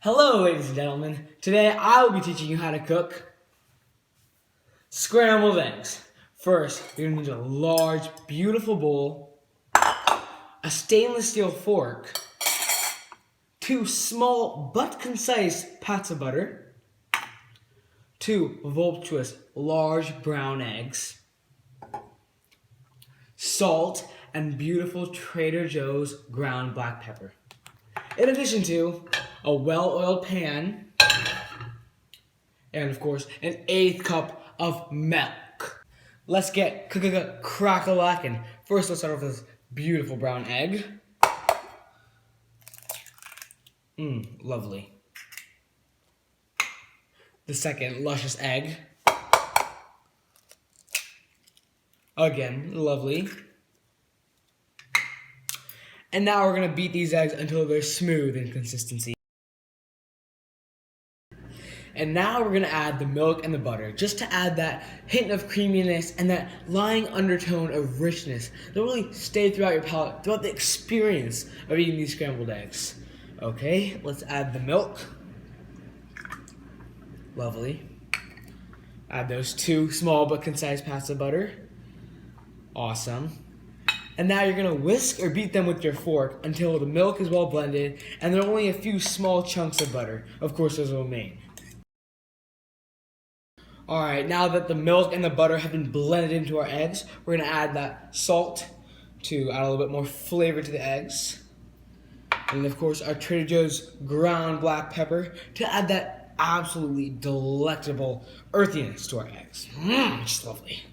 Hello, ladies and gentlemen. Today I will be teaching you how to cook scrambled eggs. First, you're going to need a large, beautiful bowl, a stainless steel fork, 2 small but concise pats of butter, 2 voluptuous large brown eggs, salt, and beautiful Trader Joe's ground black pepper. In addition to a well-oiled pan, and of course, an 1/8 cup of milk. Let's get crack-a-lackin'. First, let's start off with this beautiful brown egg. Lovely. The second luscious egg. Again, lovely. And now we're going to beat these eggs until they're smooth in consistency. And now we're going to add the milk and the butter, just to add that hint of creaminess and that lying undertone of richness that will really stay throughout your palate, throughout the experience of eating these scrambled eggs. Okay, let's add the milk. Lovely. Add those 2 small but concise pats of butter. Awesome. And now you're going to whisk or beat them with your fork until the milk is well blended and there are only a few small chunks of butter. Of course, those will remain. Alright, now that the milk and the butter have been blended into our eggs, we're going to add that salt to add a little bit more flavor to the eggs. And of course, our Trader Joe's ground black pepper to add that absolutely delectable earthiness to our eggs. Just lovely.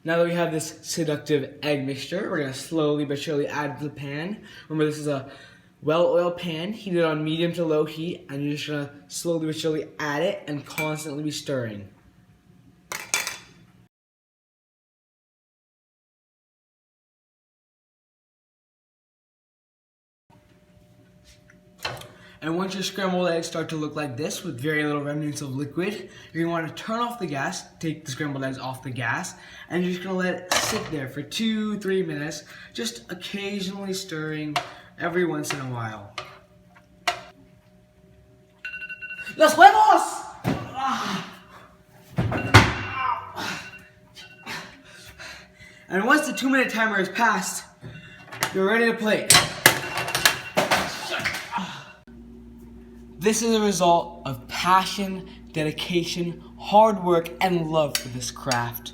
Now that we have this seductive egg mixture, we're going to slowly but surely add it to the pan. Remember, this is a well-oiled pan, heated on medium to low heat, and you're just going to slowly but surely add it and constantly be stirring. And once your scrambled eggs start to look like this with very little remnants of liquid, you're going to want to turn off the gas, take the scrambled eggs off the gas, and you're just going to let it sit there for 2-3 minutes, just occasionally stirring every once in a while. ¡Los huevos! And once the 2-minute timer has passed, you're ready to plate. This is a result of passion, dedication, hard work, and love for this craft.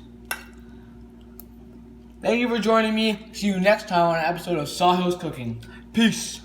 Thank you for joining me. See you next time on an episode of Sawhill's Cooking. Peace.